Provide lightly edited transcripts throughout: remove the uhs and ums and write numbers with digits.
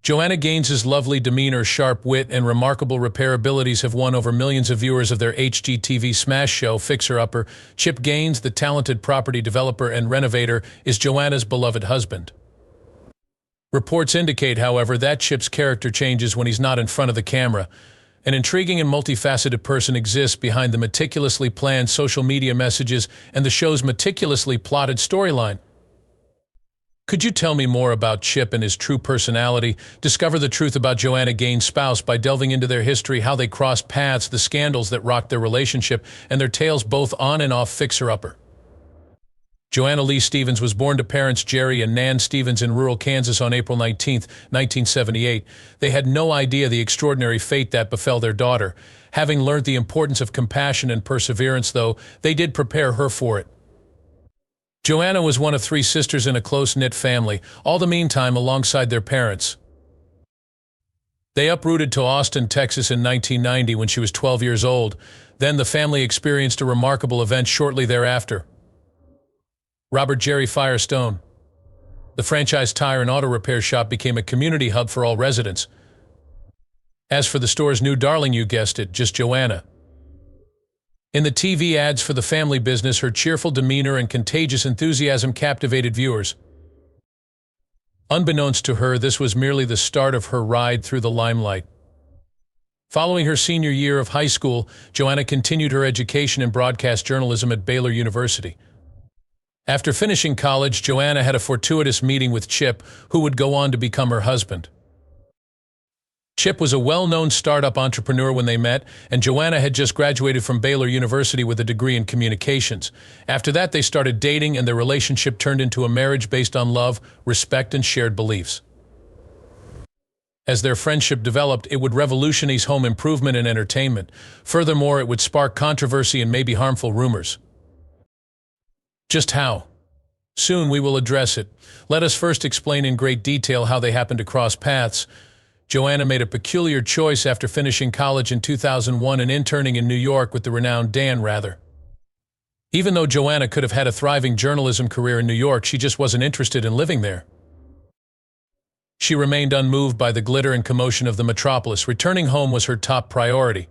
Joanna Gaines's lovely demeanor, sharp wit, and remarkable repair abilities have won over millions of viewers of their HGTV smash show, Fixer Upper. Chip Gaines, the talented property developer and renovator, is Joanna's beloved husband. Reports indicate, however, that Chip's character changes when he's not in front of the camera. An intriguing and multifaceted person exists behind the meticulously planned social media messages and the show's meticulously plotted storyline. Could you tell me more about Chip and his true personality? Discover the truth about Joanna Gaine's spouse by delving into their history, how they crossed paths, the scandals that rocked their relationship, and their tales both on and off Fixer Upper. Joanna Lee Stevens was born to parents Jerry and Nan Stevens in rural Kansas on April 19, 1978. They had no idea the extraordinary fate that befell their daughter. Having learned the importance of compassion and perseverance, though, they did prepare her for it. Joanna was one of 3 sisters in a close-knit family, all the meantime alongside their parents. They uprooted to Austin, Texas in 1990 when she was 12 years old. Then the family experienced a remarkable event shortly thereafter. Robert Jerry Firestone. The franchise tire and auto repair shop became a community hub for all residents. As for the store's new darling, you guessed it, just Joanna. In the TV ads for the family business, her cheerful demeanor and contagious enthusiasm captivated viewers. Unbeknownst to her, this was merely the start of her ride through the limelight. Following her senior year of high school, Joanna continued her education in broadcast journalism at Baylor University. After finishing college, Joanna had a fortuitous meeting with Chip, who would go on to become her husband. Chip was a well-known startup entrepreneur when they met, and Joanna had just graduated from Baylor University with a degree in communications. After that, they started dating, and their relationship turned into a marriage based on love, respect, and shared beliefs. As their friendship developed, it would revolutionize home improvement and entertainment. Furthermore, it would spark controversy and maybe harmful rumors. Just how? Soon we will address it. Let us first explain in great detail how they happened to cross paths. Joanna made a peculiar choice after finishing college in 2001 and interning in New York with the renowned Dan Rather. Even though Joanna could have had a thriving journalism career in New York, she just wasn't interested in living there. She remained unmoved by the glitter and commotion of the metropolis. Returning home was her top priority.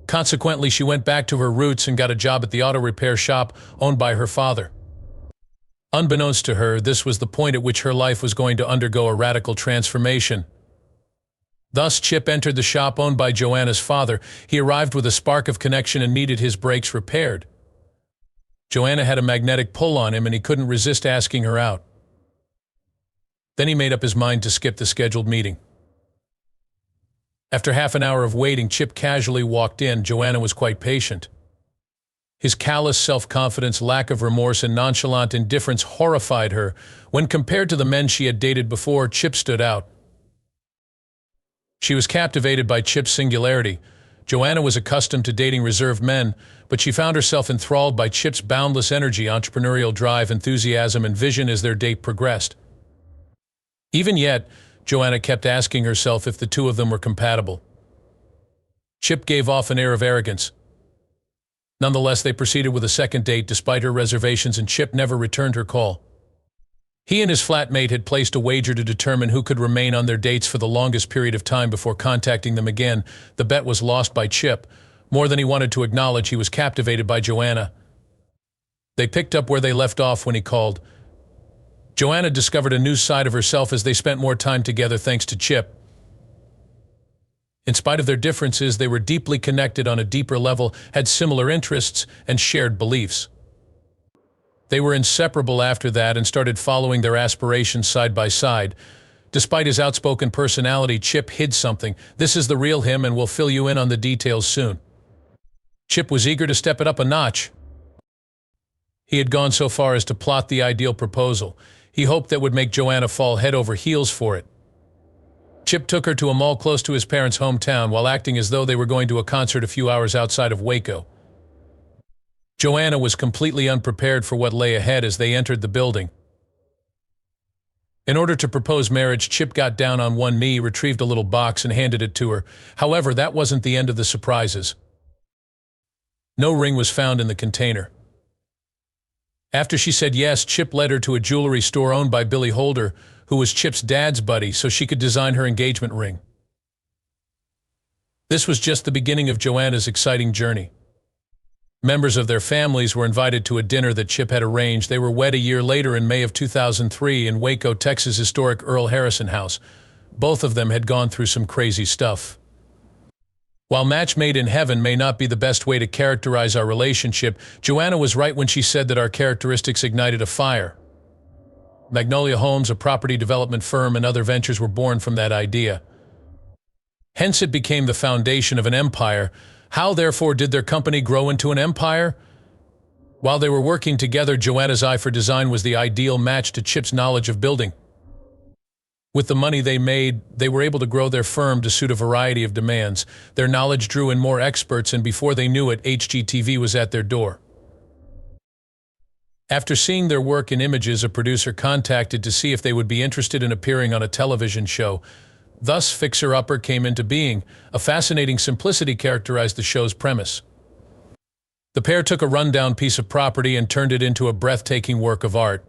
Consequently, she went back to her roots and got a job at the auto repair shop owned by her father. Unbeknownst to her, this was the point at which her life was going to undergo a radical transformation. Thus, Chip entered the shop owned by Joanna's father. He arrived with a spark of connection and needed his brakes repaired. Joanna had a magnetic pull on him, and he couldn't resist asking her out. Then he made up his mind to skip the scheduled meeting. After half an hour of waiting, Chip casually walked in. Joanna was quite patient. His callous self-confidence, lack of remorse, and nonchalant indifference horrified her. When compared to the men she had dated before, Chip stood out. She was captivated by Chip's singularity. Joanna was accustomed to dating reserved men, but she found herself enthralled by Chip's boundless energy, entrepreneurial drive, enthusiasm, and vision as their date progressed. Even yet, Joanna kept asking herself if the two of them were compatible. Chip gave off an air of arrogance. Nonetheless, they proceeded with a second date despite her reservations, and Chip never returned her call. He and his flatmate had placed a wager to determine who could remain on their dates for the longest period of time before contacting them again. The bet was lost by Chip. More than he wanted to acknowledge, he was captivated by Joanna. They picked up where they left off when he called. Joanna discovered a new side of herself as they spent more time together thanks to Chip. In spite of their differences, they were deeply connected on a deeper level, had similar interests, and shared beliefs. They were inseparable after that and started following their aspirations side by side. Despite his outspoken personality, Chip hid something. This is the real him, and we'll fill you in on the details soon. Chip was eager to step it up a notch. He had gone so far as to plot the ideal proposal. He hoped that would make Joanna fall head over heels for it. Chip took her to a mall close to his parents' hometown while acting as though they were going to a concert a few hours outside of Waco. Joanna was completely unprepared for what lay ahead as they entered the building. In order to propose marriage, Chip got down on one knee, retrieved a little box, and handed it to her. However, that wasn't the end of the surprises. No ring was found in the container. After she said yes, Chip led her to a jewelry store owned by Billy Holder, who was Chip's dad's buddy, so she could design her engagement ring. This was just the beginning of Joanna's exciting journey. Members of their families were invited to a dinner that Chip had arranged. They were wed a year later in May of 2003 in Waco, Texas' historic Earl Harrison house. Both of them had gone through some crazy stuff. While match made in heaven may not be the best way to characterize our relationship, Joanna was right when she said that our characteristics ignited a fire. Magnolia Homes, a property development firm, and other ventures were born from that idea. Hence it became the foundation of an empire. How, therefore, did their company grow into an empire? While they were working together, Joanna's eye for design was the ideal match to Chip's knowledge of building. With the money they made, they were able to grow their firm to suit a variety of demands. Their knowledge drew in more experts, and before they knew it, HGTV was at their door. After seeing their work in images, a producer contacted to see if they would be interested in appearing on a television show. Thus, Fixer Upper came into being. A fascinating simplicity characterized the show's premise. The pair took a rundown piece of property and turned it into a breathtaking work of art.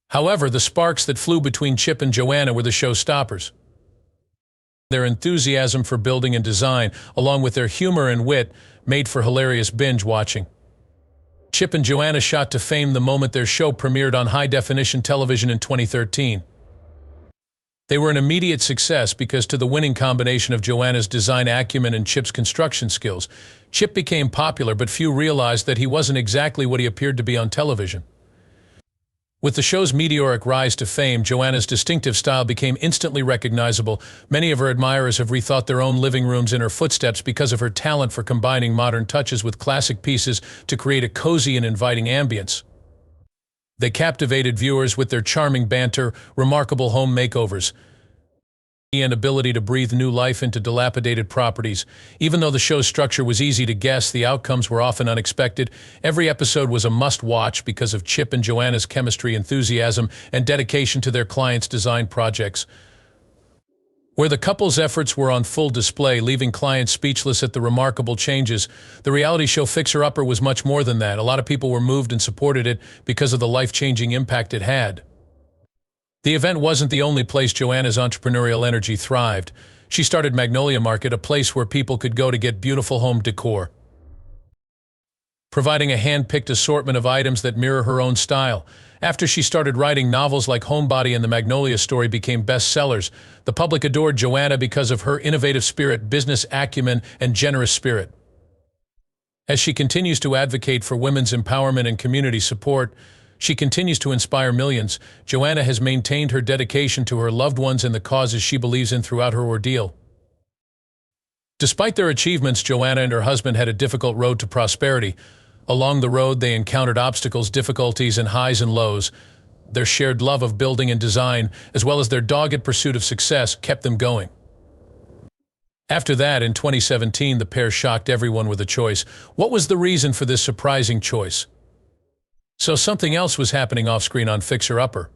However, the sparks that flew between Chip and Joanna were the showstoppers. Their enthusiasm for building and design, along with their humor and wit, made for hilarious binge-watching. Chip and Joanna shot to fame the moment their show premiered on high-definition television in 2013. They were an immediate success because to the winning combination of Joanna's design acumen and Chip's construction skills, Chip became popular, but few realized that he wasn't exactly what he appeared to be on television. With the show's meteoric rise to fame, Joanna's distinctive style became instantly recognizable. Many of her admirers have rethought their own living rooms in her footsteps because of her talent for combining modern touches with classic pieces to create a cozy and inviting ambience. They captivated viewers with their charming banter, remarkable home makeovers, and ability to breathe new life into dilapidated properties. Even though the show's structure was easy to guess, the outcomes were often unexpected. Every episode was a must-watch because of Chip and Joanna's chemistry, enthusiasm, and dedication to their clients' design projects. Where the couple's efforts were on full display, leaving clients speechless at the remarkable changes, the reality show Fixer Upper was much more than that. A lot of people were moved and supported it because of the life-changing impact it had. The event wasn't the only place Joanna's entrepreneurial energy thrived. She started Magnolia Market, a place where people could go to get beautiful home decor, providing a hand-picked assortment of items that mirror her own style. After she started writing novels like Homebody and The Magnolia Story became bestsellers, the public adored Joanna because of her innovative spirit, business acumen, and generous spirit. As she continues to advocate for women's empowerment and community support, she continues to inspire millions. Joanna has maintained her dedication to her loved ones and the causes she believes in throughout her ordeal. Despite their achievements, Joanna and her husband had a difficult road to prosperity. Along the road, they encountered obstacles, difficulties, and highs and lows. Their shared love of building and design, as well as their dogged pursuit of success, kept them going. After that, in 2017, the pair shocked everyone with a choice. What was the reason for this surprising choice? So something else was happening off-screen on Fixer Upper.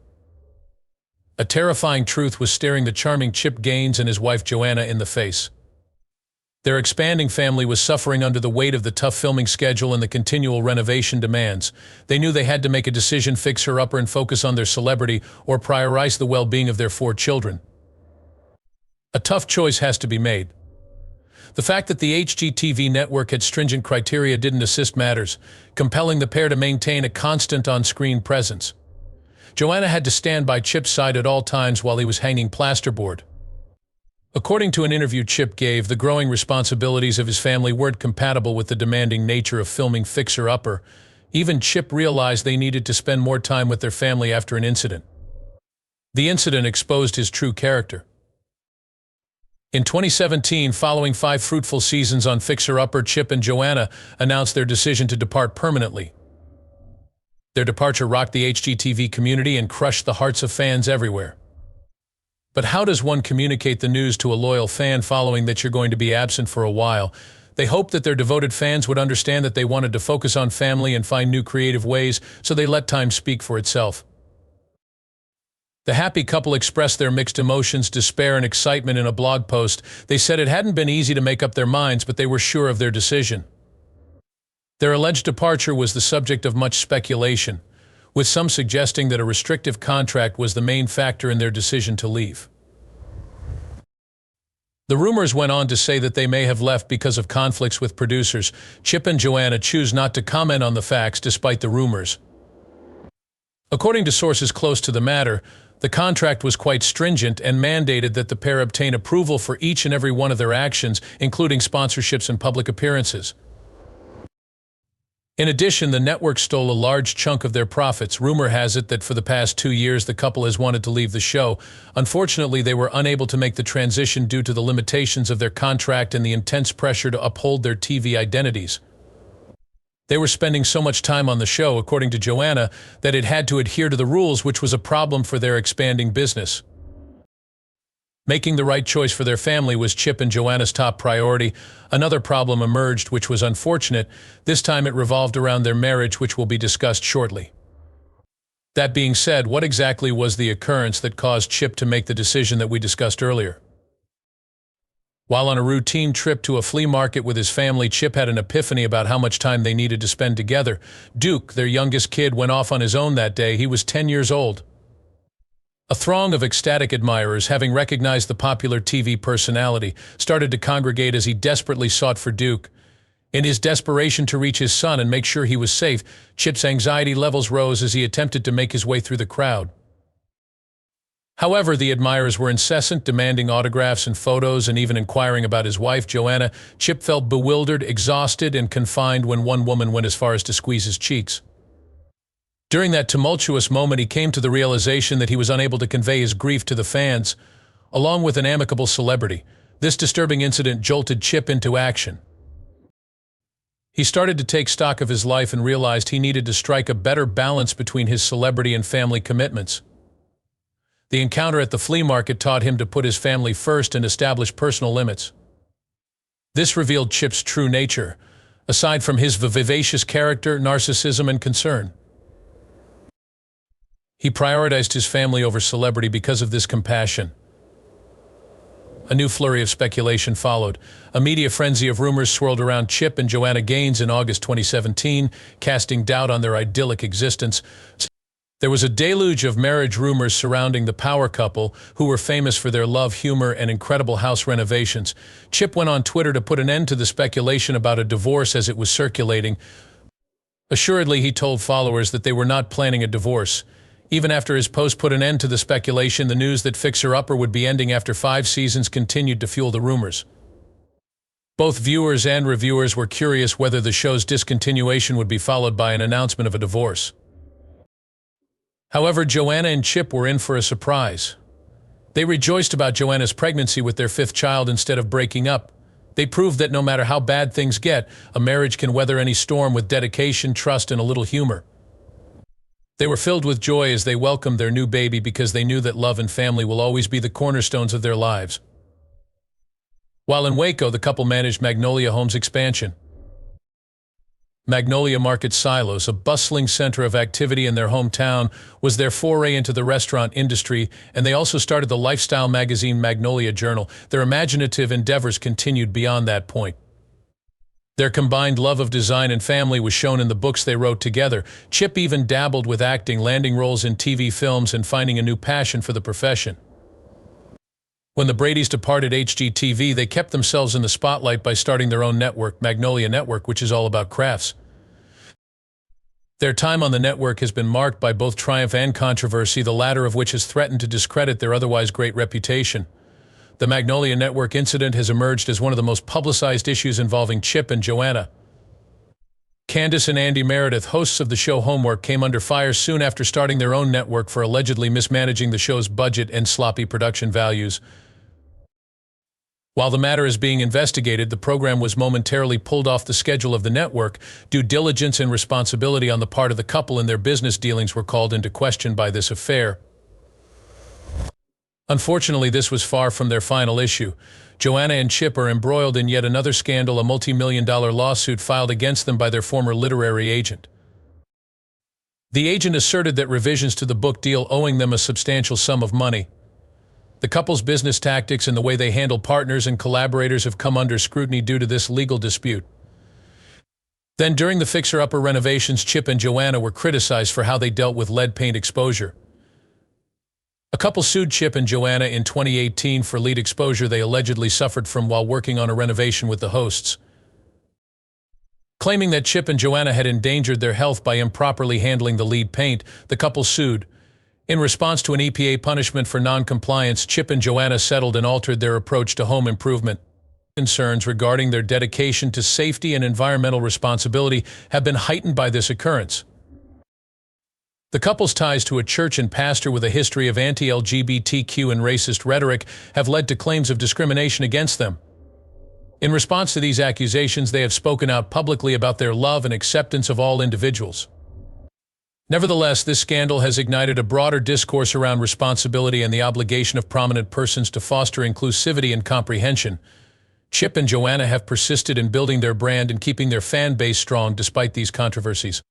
A terrifying truth was staring the charming Chip Gaines and his wife Joanna in the face. Their expanding family was suffering under the weight of the tough filming schedule and the continual renovation demands. They knew they had to make a decision: fix her upper and focus on their celebrity, or prioritize the well-being of their 4 children. A tough choice has to be made. The fact that the HGTV network had stringent criteria didn't assist matters, compelling the pair to maintain a constant on-screen presence. Joanna had to stand by Chip's side at all times while he was hanging plasterboard. According to an interview Chip gave, the growing responsibilities of his family weren't compatible with the demanding nature of filming Fixer Upper. Even Chip realized they needed to spend more time with their family after an incident. The incident exposed his true character. In 2017, following 5 fruitful seasons on Fixer Upper, Chip and Joanna announced their decision to depart permanently. Their departure rocked the HGTV community and crushed the hearts of fans everywhere. But how does one communicate the news to a loyal fan following that you're going to be absent for a while? They hoped that their devoted fans would understand that they wanted to focus on family and find new creative ways, so they let time speak for itself. The happy couple expressed their mixed emotions, despair, and excitement in a blog post. They said it hadn't been easy to make up their minds, but they were sure of their decision. Their alleged departure was the subject of much speculation, with some suggesting that a restrictive contract was the main factor in their decision to leave. The rumors went on to say that they may have left because of conflicts with producers. Chip and Joanna choose not to comment on the facts despite the rumors. According to sources close to the matter, the contract was quite stringent and mandated that the pair obtain approval for each and every one of their actions, including sponsorships and public appearances. In addition, the network stole a large chunk of their profits. Rumor has it that for the past 2 years the couple has wanted to leave the show. Unfortunately, they were unable to make the transition due to the limitations of their contract and the intense pressure to uphold their TV identities. They were spending so much time on the show, according to Joanna, that it had to adhere to the rules, which was a problem for their expanding business. Making the right choice for their family was Chip and Joanna's top priority. Another problem emerged, which was unfortunate. This time it revolved around their marriage, which will be discussed shortly. That being said, what exactly was the occurrence that caused Chip to make the decision that we discussed earlier? While on a routine trip to a flea market with his family, Chip had an epiphany about how much time they needed to spend together. Duke, their youngest kid, went off on his own that day. He was 10 years old. A throng of ecstatic admirers, having recognized the popular TV personality, started to congregate as he desperately sought for Duke. In his desperation to reach his son and make sure he was safe, Chip's anxiety levels rose as he attempted to make his way through the crowd. However, the admirers were incessant, demanding autographs and photos and even inquiring about his wife, Joanna. Chip felt bewildered, exhausted, and confined when one woman went as far as to squeeze his cheeks. During that tumultuous moment, he came to the realization that he was unable to convey his grief to the fans, along with an amicable celebrity. This disturbing incident jolted Chip into action. He started to take stock of his life and realized he needed to strike a better balance between his celebrity and family commitments. The encounter at the flea market taught him to put his family first and establish personal limits. This revealed Chip's true nature, aside from his vivacious character, narcissism, and concern. He prioritized his family over celebrity because of this compassion. A new flurry of speculation followed. A media frenzy of rumors swirled around Chip and Joanna Gaines in August 2017, casting doubt on their idyllic existence. There was a deluge of marriage rumors surrounding the power couple, who were famous for their love, humor, and incredible house renovations. Chip went on Twitter to put an end to the speculation about a divorce as it was circulating. Assuredly, he told followers that they were not planning a divorce. Even after his post put an end to the speculation, the news that Fixer Upper would be ending after 5 seasons continued to fuel the rumors. Both viewers and reviewers were curious whether the show's discontinuation would be followed by an announcement of a divorce. However, Joanna and Chip were in for a surprise. They rejoiced about Joanna's pregnancy with their 5th child instead of breaking up. They proved that no matter how bad things get, a marriage can weather any storm with dedication, trust, and a little humor. They were filled with joy as they welcomed their new baby because they knew that love and family will always be the cornerstones of their lives. While in Waco, the couple managed Magnolia Homes' expansion. Magnolia Market Silos, a bustling center of activity in their hometown, was their foray into the restaurant industry, and they also started the lifestyle magazine Magnolia Journal. Their imaginative endeavors continued beyond that point. Their combined love of design and family was shown in the books they wrote together. Chip even dabbled with acting, landing roles in TV films and finding a new passion for the profession. When the Bradys departed HGTV, they kept themselves in the spotlight by starting their own network, Magnolia Network, which is all about crafts. Their time on the network has been marked by both triumph and controversy, the latter of which has threatened to discredit their otherwise great reputation. The Magnolia Network incident has emerged as one of the most publicized issues involving Chip and Joanna. Candace and Andy Meredith, hosts of the show Homework, came under fire soon after starting their own network for allegedly mismanaging the show's budget and sloppy production values. While the matter is being investigated, the program was momentarily pulled off the schedule of the network. Due diligence and responsibility on the part of the couple in their business dealings were called into question by this affair. Unfortunately, this was far from their final issue. Joanna and Chip are embroiled in yet another scandal, a multi-million-dollar lawsuit filed against them by their former literary agent. The agent asserted that revisions to the book deal owing them a substantial sum of money. The couple's business tactics and the way they handle partners and collaborators have come under scrutiny due to this legal dispute. Then during the fixer-upper renovations, Chip and Joanna were criticized for how they dealt with lead paint exposure. A couple sued Chip and Joanna in 2018 for lead exposure they allegedly suffered from while working on a renovation with the hosts. Claiming that Chip and Joanna had endangered their health by improperly handling the lead paint, the couple sued. In response to an EPA punishment for non-compliance, Chip and Joanna settled and altered their approach to home improvement. Concerns regarding their dedication to safety and environmental responsibility have been heightened by this occurrence. The couple's ties to a church and pastor with a history of anti-LGBTQ and racist rhetoric have led to claims of discrimination against them. In response to these accusations, they have spoken out publicly about their love and acceptance of all individuals. Nevertheless, this scandal has ignited a broader discourse around responsibility and the obligation of prominent persons to foster inclusivity and comprehension. Chip and Joanna have persisted in building their brand and keeping their fan base strong despite these controversies.